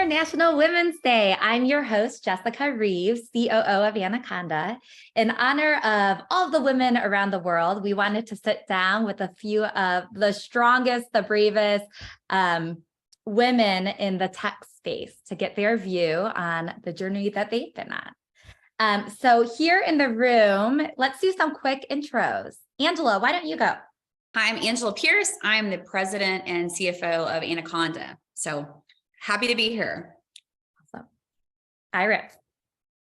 International Women's Day. I'm your host, Jessica Reeves, COO of Anaconda. In honor of all the women around the world, we wanted to sit down with a few of the strongest, the bravest women in the tech space to get their view on the journey that they've been on. So here in the room, let's do some quick intros. Angela, why don't you go? Hi, I'm Angela Pierce. I'm the president and CFO of Anaconda. So happy to be here. Awesome. Iris.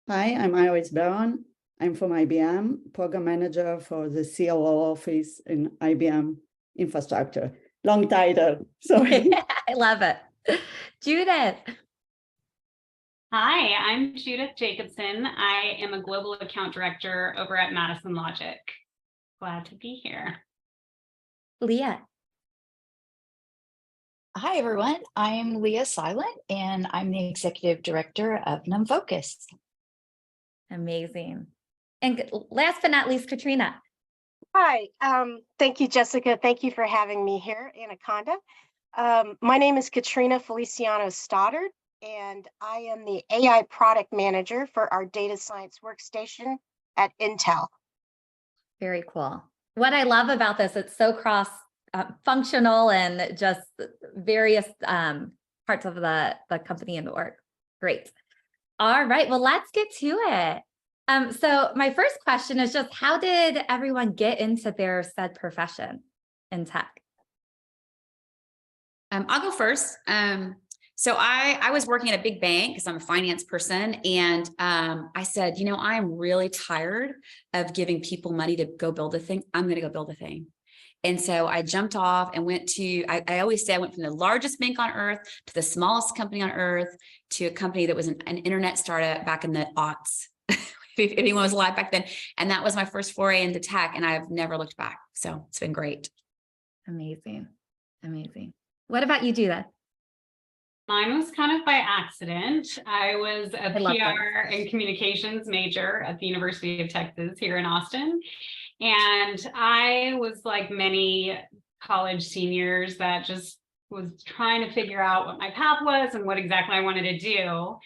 Hi, I'm Iris Baron. I'm from IBM, program manager for the COO office in IBM infrastructure. Long title, sorry. I love it. Judith. Hi, I'm Judith Jacobson. I am a global account director over at Madison Logic. Glad to be here. Leah. Hi, everyone. I'm Leah Silen, and I'm the executive director of NumFOCUS. Amazing. And last but not least, Katrina. Hi, thank you, Jessica. Thank you for having me here, Anaconda. My name is Katrina Feliciano-Stoddard, and I am the AI product manager for our data science workstation at Intel. Very cool. What I love about this, it's so cross functional and just various parts of the company and the org. Great. All right, well, let's get to it. So my first question is just, how did everyone get into their said profession in tech? I'll go first. So I was working at a big bank because I'm a finance person. And I said, I'm really tired of giving people money to go build a thing. I'm going to go build a thing. And so I jumped off and went to, I always say I went from the largest bank on earth to the smallest company on earth to a company that was an internet startup back in the aughts. If anyone was alive back then. And that was my first foray into tech, and I've never looked back. So it's been great. Amazing. Amazing. What about you, Judith? Mine was kind of by accident. I was a PR and communications major at the University of Texas here in Austin. And I was like many college seniors that just was trying to figure out what my path was and what exactly I wanted to do.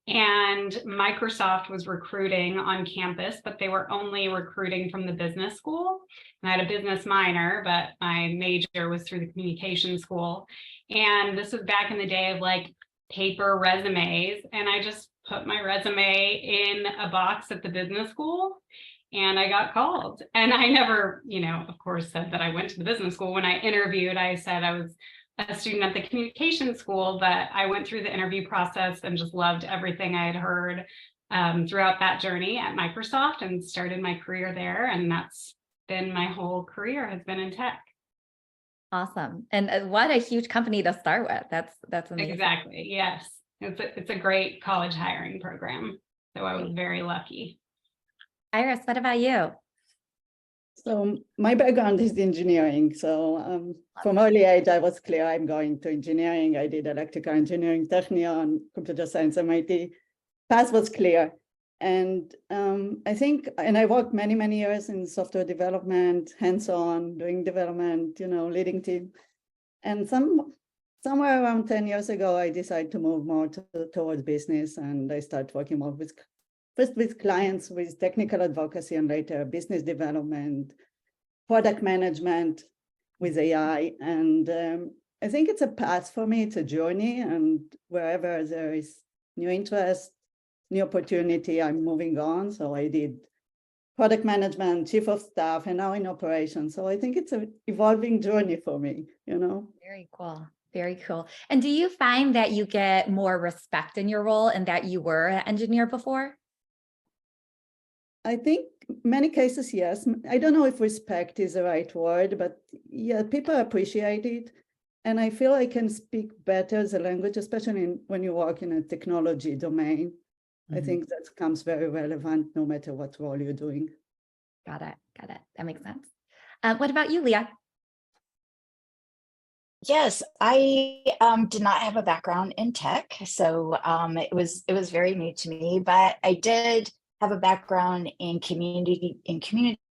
And Microsoft was recruiting on campus, but they were only recruiting from the business school. And I had a business minor, but my major was through the communication school. And this was back in the day of like paper resumes. And I just put my resume in a box at the business school and I got called. And I never, of course, said that I went to the business school. When I interviewed, I said I was a student at the communication school, but I went through the interview process and just loved everything I had heard throughout that journey at Microsoft and started my career there. And that's been my whole career, has been in tech. Awesome. And what a huge company to start with. That's amazing. Exactly. Yes. It's a great college hiring program. So I was very lucky. Iris, what about you? So my background is engineering. So from early age, I was clear I'm going to engineering. I did electrical engineering, Technion, computer science, MIT. Path was clear. And I think, and I worked many, many years in software development, hands-on, doing development, leading team. And somewhere around 10 years ago, I decided to move more towards business. And I started working more first with clients with technical advocacy and later business development, product management with AI. And I think it's a path for me, it's a journey. And wherever there is new interest, new opportunity, I'm moving on. So I did product management, chief of staff, and now in operations. So I think it's an evolving journey for me, Very cool. Very cool. And do you find that you get more respect in your role and that you were an engineer before? I think many cases, yes. I don't know if respect is the right word, but yeah, people appreciate it. And I feel I can speak better the language, especially when you work in a technology domain. I think that comes very relevant no matter what role you're doing. Got it. That makes sense. What about you, Leah? Yes, I did not have a background in tech, so it was very new to me. But I did have a background in community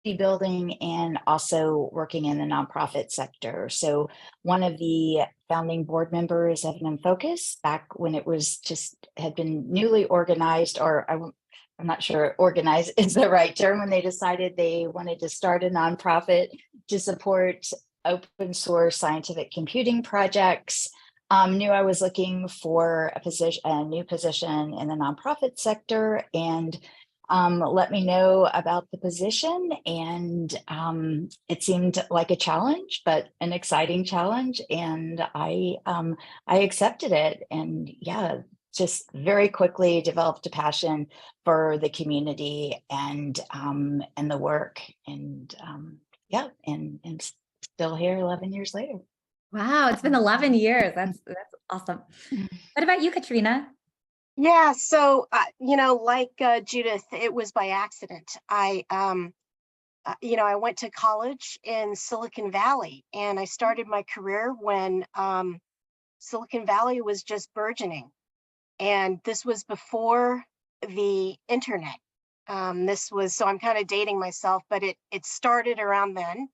building and also working in the nonprofit sector. So one of the founding board members of NumFOCUS, back when it was just had been newly organized, or I'm not sure organized is the right term, when they decided they wanted to start a nonprofit to support open source scientific computing projects, knew I was looking for a new position in the nonprofit sector, and let me know about the position. And it seemed like a challenge, but an exciting challenge. And I accepted it. And yeah, just very quickly developed a passion for the community and the work. And yeah, and still here 11 years later. Wow, it's been 11 years. That's awesome. What about you, Katrina? Yeah, so like Judith, it was by accident. I went to college in Silicon Valley, and I started my career when Silicon Valley was just burgeoning, and this was before the internet. So I'm kind of dating myself, but it started around then.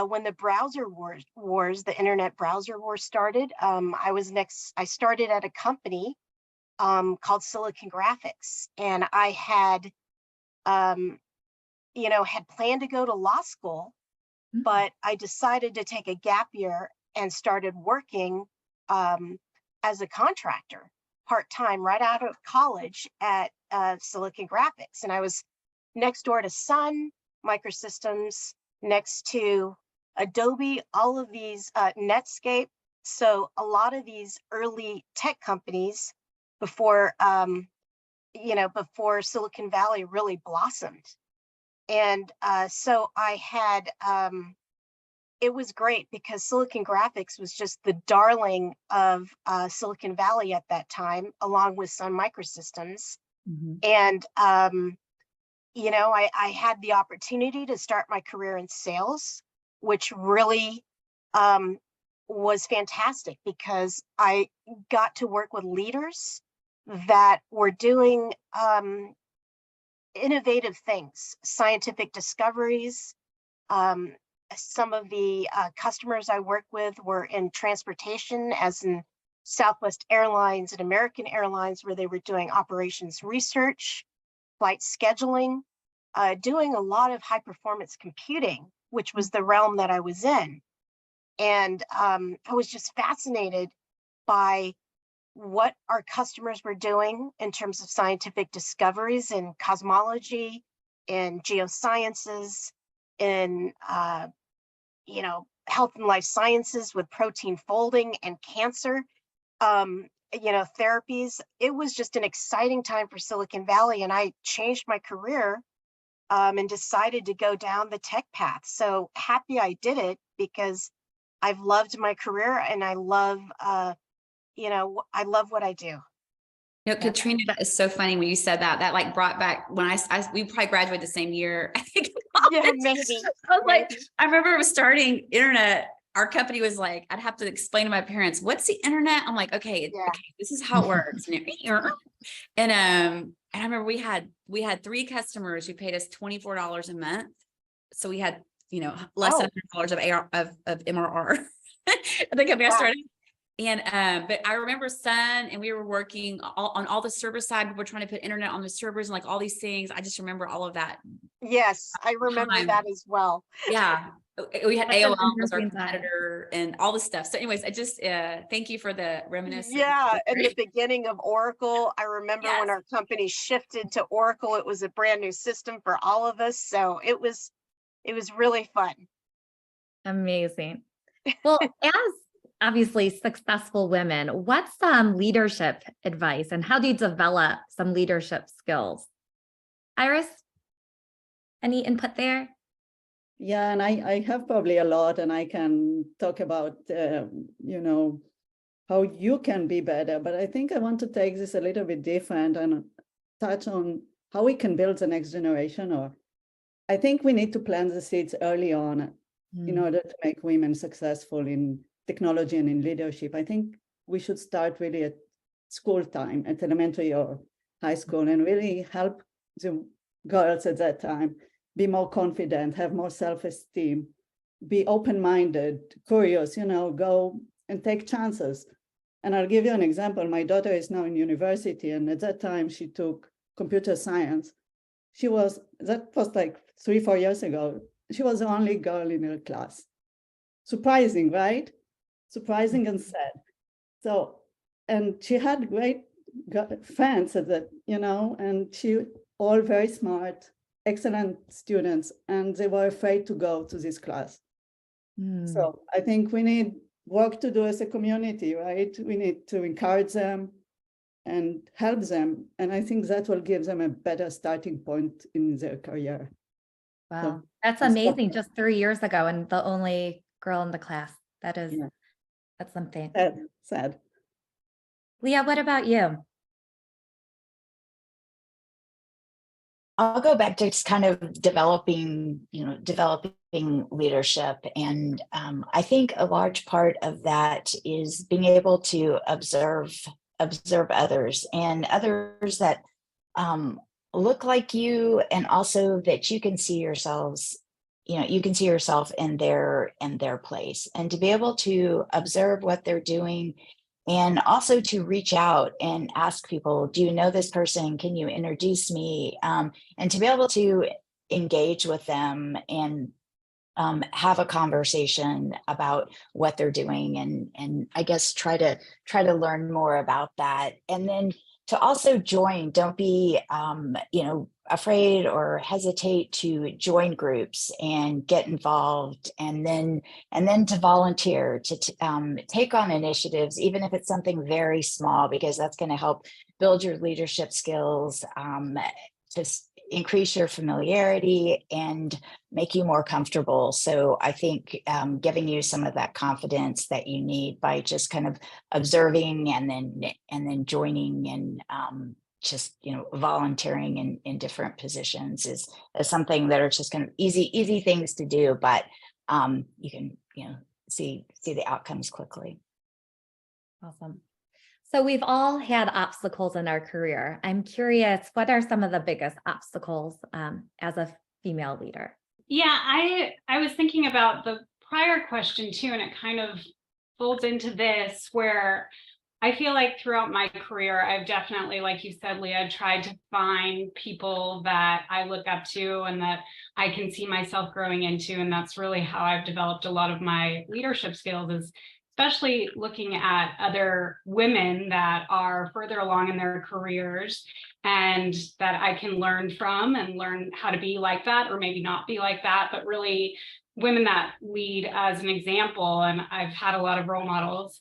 When the browser wars, the internet browser war started. I started at a company called Silicon Graphics, and I had planned to go to law school, but I decided to take a gap year and started working as a contractor part-time right out of college at Silicon Graphics. And I was next door to Sun Microsystems, next to Adobe, all of these, Netscape. So a lot of these early tech companies before Silicon Valley really blossomed. And so I had, it was great because Silicon Graphics was just the darling of Silicon Valley at that time, along with Sun Microsystems. And, I had the opportunity to start my career in sales, which really was fantastic because I got to work with leaders that were doing innovative things, scientific discoveries. Some of the customers I worked with were in transportation, as in Southwest Airlines and American Airlines, where they were doing operations research, flight scheduling, doing a lot of high performance computing, which was the realm that I was in. And I was just fascinated by what our customers were doing in terms of scientific discoveries in cosmology, in geosciences, in health and life sciences with protein folding and cancer, therapies. It was just an exciting time for Silicon Valley, and I changed my career and decided to go down the tech path. So happy I did it because I've loved my career and I love I love what I do. Katrina, that is so funny when you said that. That like brought back when we probably graduated the same year. I think. Yeah, maybe. I was like, I remember it was starting internet. Our company was like, I'd have to explain to my parents, what's the internet? I'm like, okay, this is how it works. And I remember we had 3 customers who paid us $24 a month. So we had, less than $100 of MRR. I think I started. And but I remember Sun, and we were working on all the server side. We were trying to put internet on the servers and like all these things. I just remember all of that. Yes, I remember that as well. Yeah, we had AOL was our competitor and all this stuff. So, anyways, I just thank you for the reminiscence. Yeah, and the beginning of Oracle. I remember when our company shifted to Oracle. It was a brand new system for all of us, so it was really fun. Amazing. Well, as obviously successful women, what's some leadership advice and how do you develop some leadership skills? Iris, any input there? Yeah, and I have probably a lot, and I can talk about, how you can be better. But I think I want to take this a little bit different and touch on how we can build the next generation. Or I think we need to plant the seeds early on in order to make women successful in technology and in leadership. I think we should start really at school time, at elementary or high school, and really help the girls at that time be more confident, have more self-esteem, be open-minded, curious, go and take chances. And I'll give you an example. My daughter is now in university, and at that time she took computer science. That was like 3-4 years ago. She was the only girl in her class. Surprising, right? Surprising and sad. So, and she had great friends at that, and she all very smart, excellent students, and they were afraid to go to this class. So I think we need work to do as a community, right? We need to encourage them and help them. And I think that will give them a better starting point in their career. Wow, So, that's amazing. Just 3 years ago and the only girl in the class. That's something. Sad. Leah, what about you? I'll go back to just kind of developing leadership. And I think a large part of that is being able to observe others, and others that look like you, and also that you can see yourselves, you can see yourself in their place, and to be able to observe what they're doing. And also to reach out and ask people, do you know this person? Can you introduce me? And to be able to engage with them and have a conversation about what they're doing, and I guess try to learn more about that. And then to also join, don't be afraid or hesitate to join groups and get involved, and then to volunteer, to take on initiatives, even if it's something very small, because that's going to help build your leadership skills, just increase your familiarity and make you more comfortable. So I think giving you some of that confidence that you need by just kind of observing and then joining and just volunteering in different positions is something that are just kind of easy things to do, but you can see the outcomes quickly. Awesome. So we've all had obstacles in our career. I'm curious, what are some of the biggest obstacles as a female leader? Yeah, I was thinking about the prior question too, and it kind of folds into this, where I feel like throughout my career, I've definitely, like you said, Leah, tried to find people that I look up to and that I can see myself growing into. And that's really how I've developed a lot of my leadership skills, is especially looking at other women that are further along in their careers and that I can learn from and learn how to be like that, or maybe not be like that, but really women that lead as an example. And I've had a lot of role models.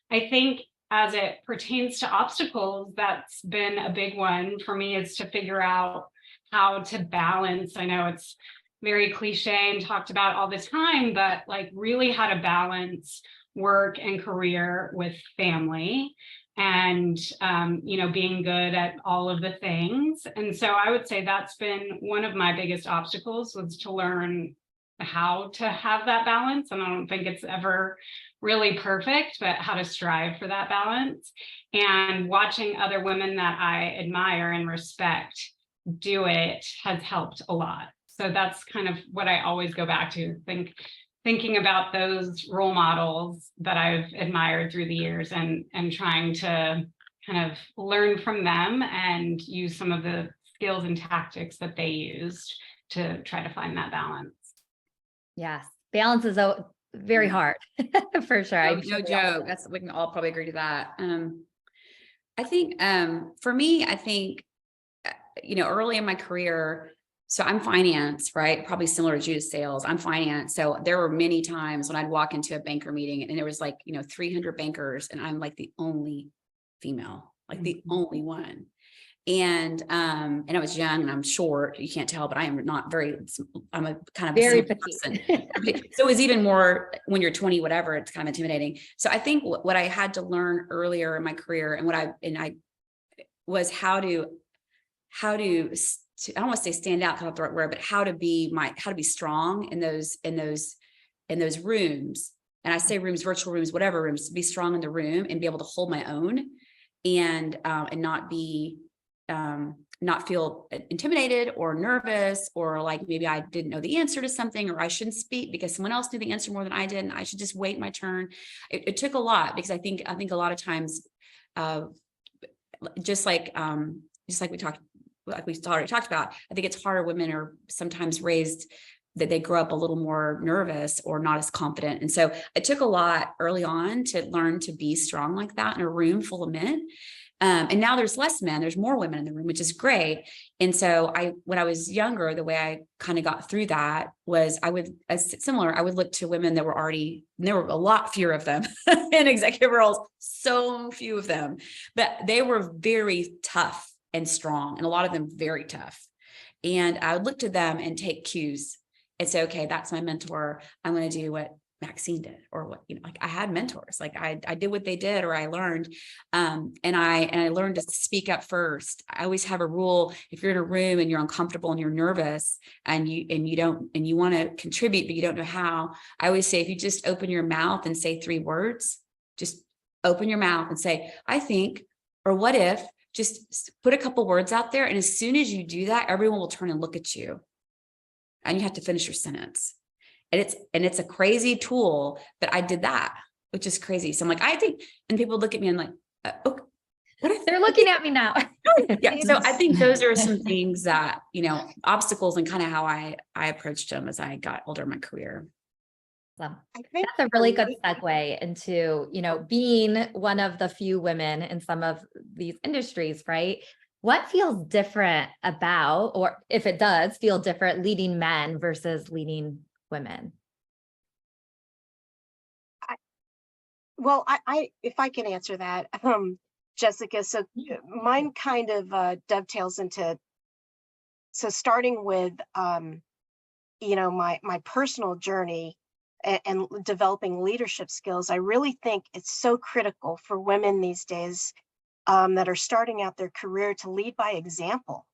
I think as it pertains to obstacles, that's been a big one for me, is to figure out how to balance. I know it's very cliche and talked about all the time, but like really how to balance work and career with family and, being good at all of the things. And so I would say that's been one of my biggest obstacles, was to learn how to have that balance. And I don't think it's ever really perfect, but how to strive for that balance. And watching other women that I admire and respect do it has helped a lot. So that's kind of what I always go back to, thinking about those role models that I've admired through the years, and trying to kind of learn from them and use some of the skills and tactics that they used to try to find that balance. Yes, balance is very hard for sure. No joke. We can all probably agree to that. I think for me, early in my career, so I'm finance, right? Probably similar to Judith's sales. I'm finance. So there were many times when I'd walk into a banker meeting and there was 300 bankers, and I'm like the only female, the only one. And I was young and I'm short. You can't tell, but I'm a kind of very person. So it was even more when you're 20, whatever, it's kind of intimidating. So I think what I had to learn earlier in my career, and I was how to I don't want to say stand out, not the right word, but how to be strong in those rooms. And I say rooms, virtual rooms, whatever rooms, to be strong in the room and be able to hold my own and not be not feel intimidated or nervous, or like maybe I didn't know the answer to something, or I shouldn't speak because someone else knew the answer more than I did, and I should just wait my turn. It took a lot, because I think a lot of times, just like we already talked about, I think it's harder. Women are sometimes raised that they grow up a little more nervous or not as confident. And so it took a lot early on to learn to be strong like that in a room full of men. And now there's less men, there's more women in the room, which is great. And so when I was younger, the way I kind of got through that was I would look to women that were already, and there were a lot fewer of them in executive roles, so few of them, but they were very tough and strong, and a lot of them very tough. And I would look to them and take cues and say, okay, that's my mentor. I'm going to do what Maxine did, or what, like I had mentors, like I did what they did, or I learned, and I learned to speak up first. I always have a rule: if you're in a room and you're uncomfortable and you're nervous and you want to contribute, but you don't know how, I always say, if you just open your mouth and say 3 words, just open your mouth and say, I think, or what if, just put a couple words out there. And as soon as you do that, everyone will turn and look at you, and you have to finish your sentence. And it's a crazy tool, but I did that, which is crazy. So I'm like, I think, and people look at me and like, okay, they're looking at me now. Yeah. So I think those are some things that, obstacles, and kind of how I approached them as I got older in my career. So I think that's a really good segue into, being one of the few women in some of these industries, right? What feels different about, or if it does feel different, leading men versus leading women? If I can answer that, Jessica, so mine kind of dovetails into, so starting with, my personal journey and developing leadership skills. I really think it's so critical for women these days that are starting out their career to lead by example.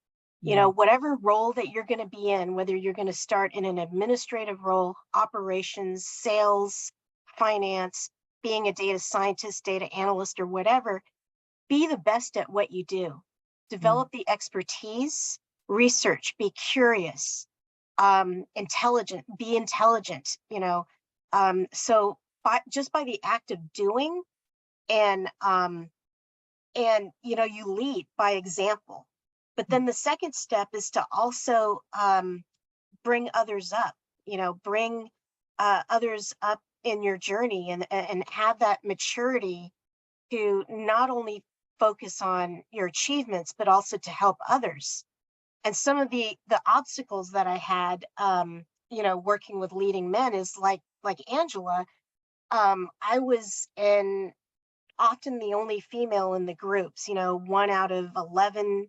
Whatever role that you're going to be in, whether you're going to start in an administrative role, operations, sales, finance, being a data scientist, data analyst, or whatever, be the best at what you do. Develop the expertise, research, be curious, intelligent, be intelligent, so just by the act of doing, and you lead by example. But then the second step is to also bring others up, bring others up in your journey, and have that maturity to not only focus on your achievements, but also to help others. And some of the obstacles that I had, working with leading men is like Angela, I was often the only female in the groups, 1 out of 11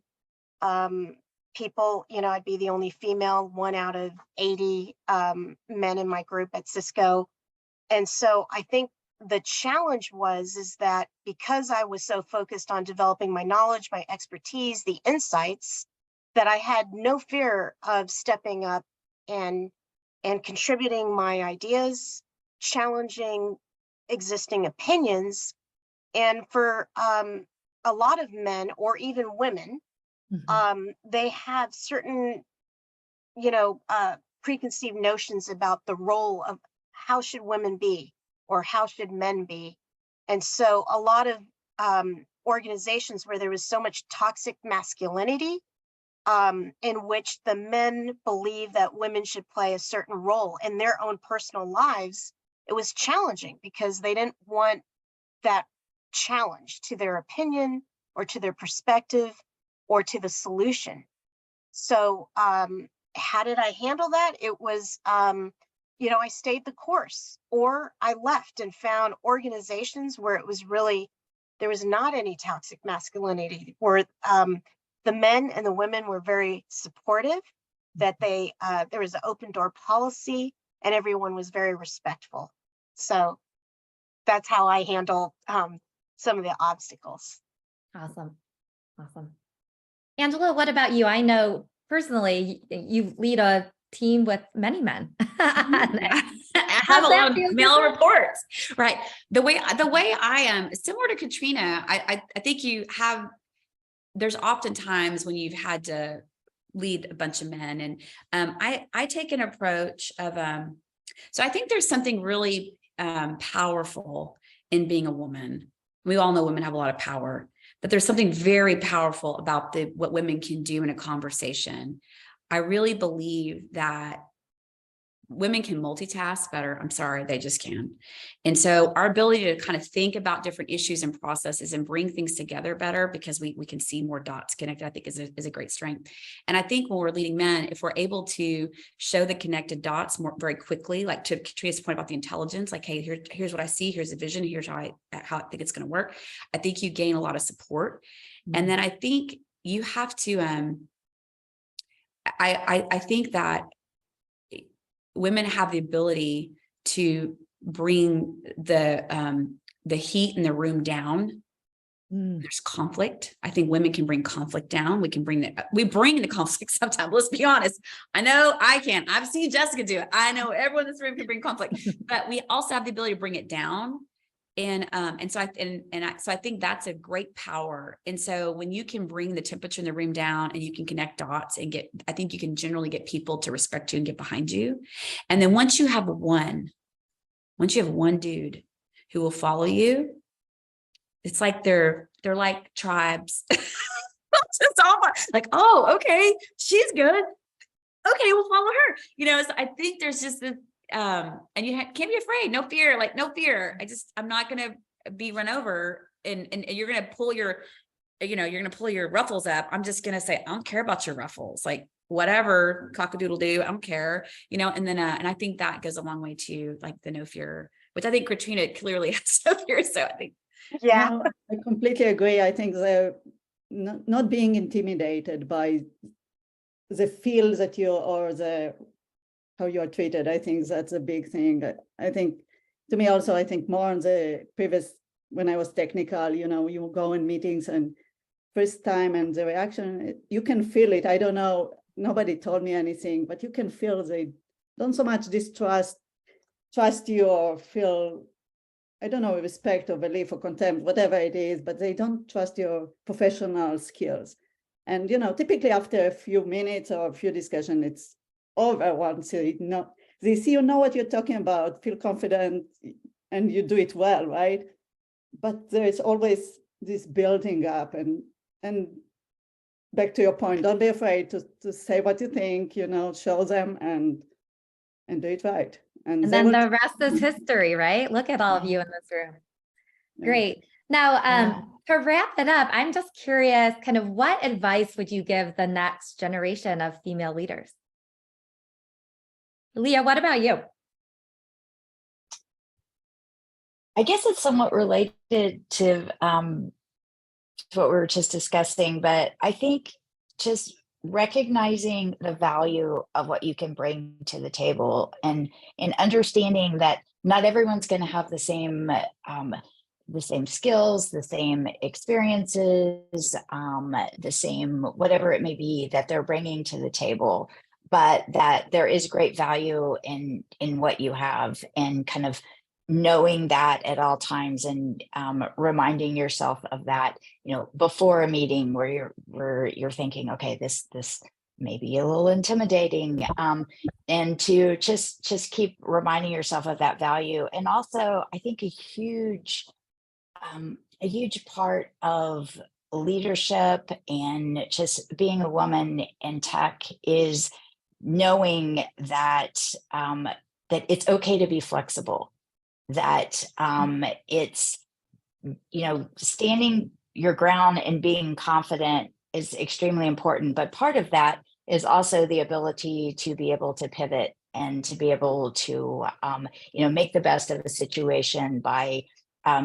people, I'd be the only female, 1 out of 80 men in my group at Cisco. And so I think the challenge is that because I was so focused on developing my knowledge, my expertise, the insights, that I had no fear of stepping up and contributing my ideas, challenging existing opinions. And for a lot of men, or even women, they have certain, preconceived notions about the role of how should women be or how should men be. And so a lot of organizations where there was so much toxic masculinity, in which the men believe that women should play a certain role in their own personal lives, it was challenging because they didn't want that challenge to their opinion or to their perspective or to the solution. So how did I handle that? It was, I stayed the course, or I left and found organizations where it was really, there was not any toxic masculinity, where the men and the women were very supportive, that there was an open door policy, and everyone was very respectful. So that's how I handle some of the obstacles. Awesome. Angela, what about you? I know personally you lead a team with many men. I have a lot of male reports, right? The way I am similar to Katrina. I think you have there's often times when you've had to lead a bunch of men. And I take an approach of, so I think there's something really powerful in being a woman. We all know women have a lot of power, but there's something very powerful about what women can do in a conversation. I really believe that women can multitask better. I'm sorry, they just can. And so our ability to kind of think about different issues and processes and bring things together better, because we can see more dots connected, I think is a great strength. And I think when we're leading men, if we're able to show the connected dots very quickly, like to Katrina's point about the intelligence, like, hey, here's what I see, here's a vision, here's how I think it's going to work. I think you gain a lot of support. Mm-hmm. And then I think you have to, I think that women have the ability to bring the heat in the room down. There's conflict. I think women can bring conflict down. We bring the conflict sometimes. Let's be honest. I know I can. I've seen Jessica do it. I know everyone in this room can bring conflict, but we also have the ability to bring it down. And so I think that's a great power. And so when you can bring the temperature in the room down and you can connect dots and I think you can generally get people to respect you and get behind you. And then once you have one dude who will follow you, it's like they're like tribes. Just almost like, oh, okay, she's good. Okay, we'll follow her. So I think there's just this, and you can't be afraid. No fear, no fear. I'm not going to be run over and you're going to pull you're going to pull your ruffles up. I'm just going to say, I don't care about your ruffles. Like whatever, cock-a-doodle-doo, I don't care, and then, and I think that goes a long way too, like the no fear, which I think Katrina clearly has no fear. So I think. Yeah, No, I completely agree. I think not being intimidated by the field that how you are treated. I think that's a big thing. I think to me also, I think more on the previous, when I was technical, you go in meetings and first time and the reaction, you can feel it. I don't know, nobody told me anything, but you can feel they don't so much trust you or feel, I don't know, respect or belief or contempt, whatever it is, but they don't trust your professional skills. And, typically after a few minutes or a few discussions, it's over once they see you know what you're talking about, feel confident, and you do it well, right? But there's always this building up, and back to your point, don't be afraid to say what you think, show them and do it right. And then the rest is history, right? Look at all of you in this room. Yeah. Great. Now, to wrap it up, I'm just curious, kind of what advice would you give the next generation of female leaders? Leah, what about you? I guess it's somewhat related to what we were just discussing, but I think just recognizing the value of what you can bring to the table and understanding that not everyone's going to have the same skills, the same experiences, the same whatever it may be that they're bringing to the table, but that there is great value in what you have, and kind of knowing that at all times, and reminding yourself of that, before a meeting where you're thinking, okay, this may be a little intimidating, and to just keep reminding yourself of that value. And also, I think a huge part of leadership and just being a woman in tech is knowing that that it's okay to be flexible, that it's standing your ground and being confident is extremely important, but part of that is also the ability to be able to pivot and to be able to make the best of the situation by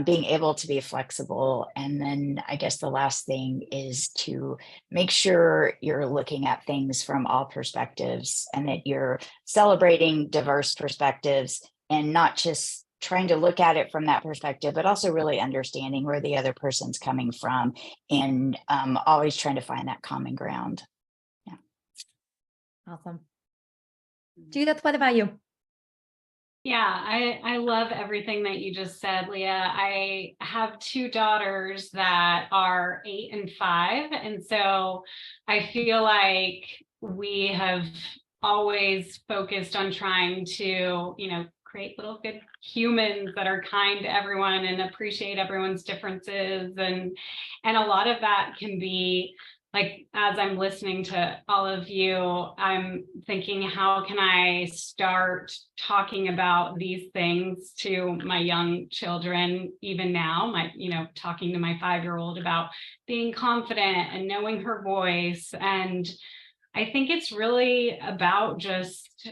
being able to be flexible. And then I guess the last thing is to make sure you're looking at things from all perspectives, and that you're celebrating diverse perspectives, and not just trying to look at it from that perspective, but also really understanding where the other person's coming from, and always trying to find that common ground. Yeah. Awesome. Judith, what about you? Yeah, I love everything that you just said, Leah. I have two daughters that are 8 and 5. And so I feel like we have always focused on trying to, create little good humans that are kind to everyone and appreciate everyone's differences. And a lot of that can be like, as I'm listening to all of you, I'm thinking, how can I start talking about these things to my young children, even now, talking to my 5-year-old about being confident and knowing her voice. And I think it's really about just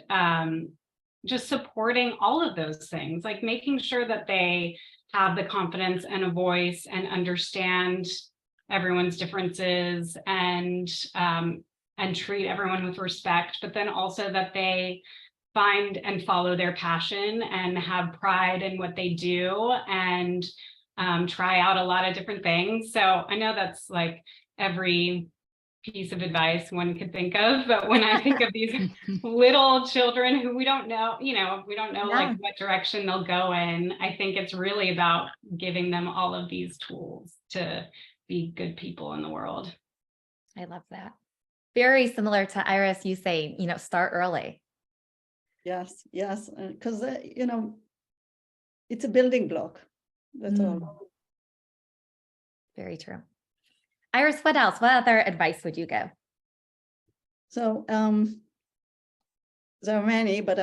supporting all of those things, like making sure that they have the confidence and a voice and understand everyone's differences and treat everyone with respect, but then also that they find and follow their passion and have pride in what they do and try out a lot of different things. So I know that's like every piece of advice one could think of, but when I think of these little children who we don't know like what direction they'll go in, I think it's really about giving them all of these tools to be good people in the world. I love that. Very similar to Iris, you say, start early. Yes, because it's a building block. That's all. Very true. Iris, what else? What other advice would you give? So there are many, but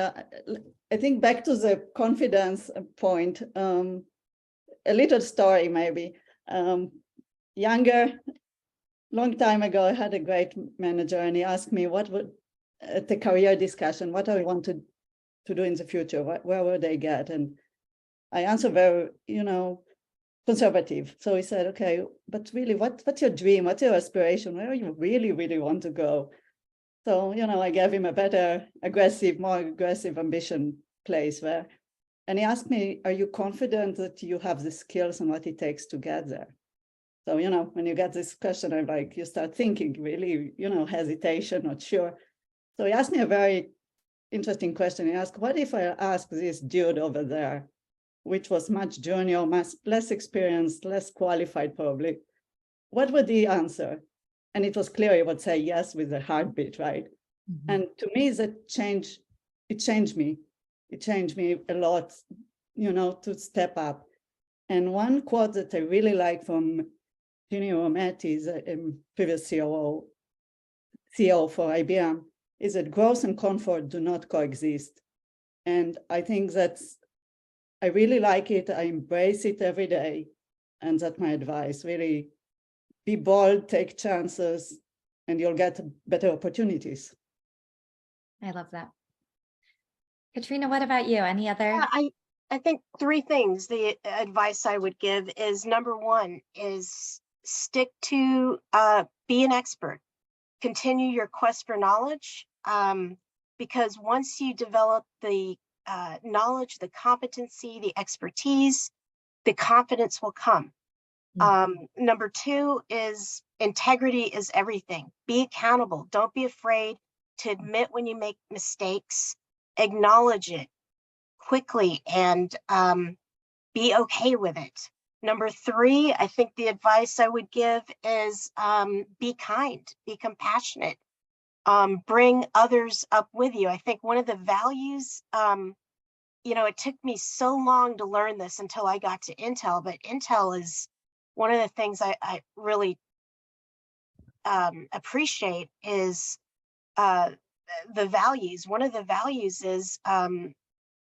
I think back to the confidence point, a little story maybe. Long time ago, I had a great manager and he asked me at the career discussion, what I want to do in the future, where would I get? And I answered very, conservative. So he said, okay, but really, what's your dream? What's your aspiration? Where you really, really want to go? So, I gave him a more aggressive ambition place where, and he asked me, are you confident that you have the skills and what it takes to get there? So, when you get this question, I'm like, you start thinking really, hesitation, not sure. So he asked me a very interesting question. He asked, what if I ask this dude over there, which was much junior, much less experienced, less qualified probably, what would he answer? And it was clear he would say yes with a heartbeat, right? Mm-hmm. And to me, it changed me. It changed me a lot, to step up. And one quote that I really like from is a previous CEO for IBM, is that growth and comfort do not coexist. And I think I really like it. I embrace it every day. And that's my advice. Really be bold, take chances, and you'll get better opportunities. I love that. Katrina, what about you? Any other? Yeah, I think 3 things. The advice I would give is, number 1 is stick to be an expert. Continue your quest for knowledge, because once you develop the knowledge, the competency, the expertise, the confidence will come. Number 2 is integrity is everything. Be accountable. Don't be afraid to admit when you make mistakes. Acknowledge it quickly and be okay with it. Number 3, I think the advice I would give is be kind, be compassionate, bring others up with you. I think one of the values, it took me so long to learn this until I got to Intel, but Intel is one of the things I really appreciate is the values. One of the values is,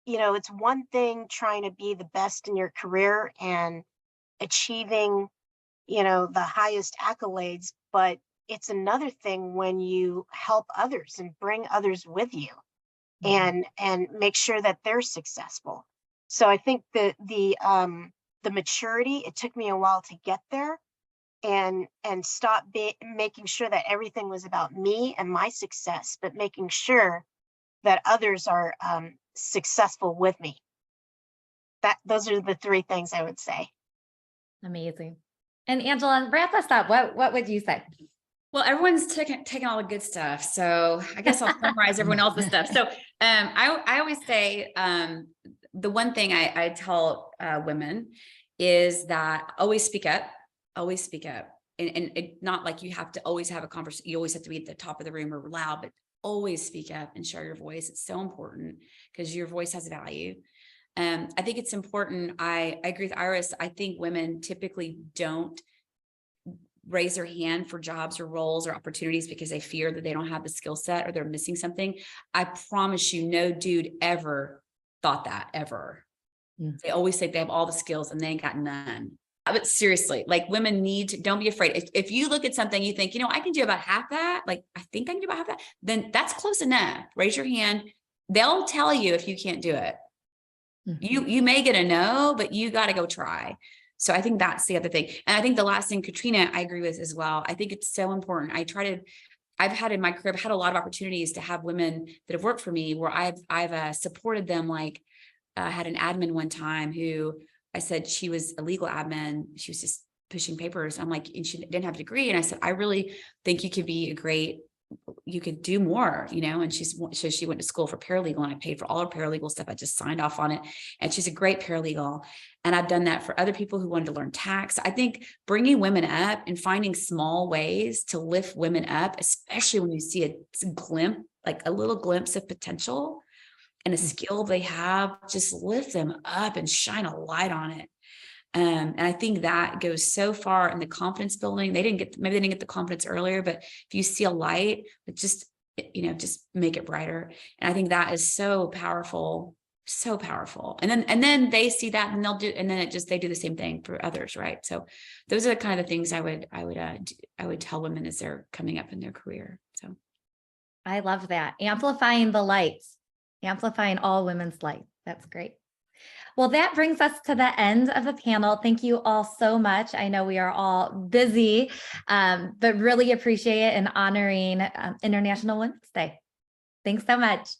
it's one thing trying to be the best in your career and achieving, the highest accolades, but it's another thing when you help others and bring others with you and make sure that they're successful. So I think the maturity, it took me a while to get there and stop making sure that everything was about me and my success, but making sure that others are successful with me. Those are the 3 things I would say. Amazing. And Angela, wrap us up. What would you say? Well, everyone's taking all the good stuff. So I guess I'll summarize everyone else's stuff. So I always say the one thing I tell women is that always speak up, always speak up. And it, not like you have to always have a conversation. You always have to be at the top of the room or loud, but always speak up and share your voice. It's so important because your voice has value. I think it's important. I agree with Iris. I think women typically don't raise their hand for jobs or roles or opportunities because they fear that they don't have the skill set or they're missing something. I promise you, no dude ever thought that ever. They always say they have all the skills and they ain't got none. But seriously, like women don't be afraid. If you look at something, you think, I can do about half that. Like, I think I can do about half that. Then that's close enough. Raise your hand. They'll tell you if you can't do it. You may get a no, but you got to go try. So I think that's the other thing. And I think the last thing, Katrina, I agree with as well. I think it's so important. I've had in my career, I've had a lot of opportunities to have women that have worked for me where I've supported them. Like I had an admin one time who I said she was a legal admin. She was just pushing papers. I'm like, and she didn't have a degree. And I said, I really think you could do more, and she went to school for paralegal and I paid for all her paralegal stuff. I just signed off on it. And she's a great paralegal. And I've done that for other people who wanted to learn tax. I think bringing women up and finding small ways to lift women up, especially when you see a glimpse, like a little glimpse of potential and a skill they have, just lift them up and shine a light on it. And I think that goes so far in the confidence building. Maybe they didn't get the confidence earlier, but if you see a light, just make it brighter. And I think that is so powerful, so powerful. And then they see that and they do the same thing for others. Right. So those are the kind of the things I would tell women as they're coming up in their career. So I love that. Amplifying the lights, amplifying all women's light. That's great. Well, that brings us to the end of the panel. Thank you all so much. I know we are all busy, but really appreciate it in honoring International Women's Day. Thanks so much.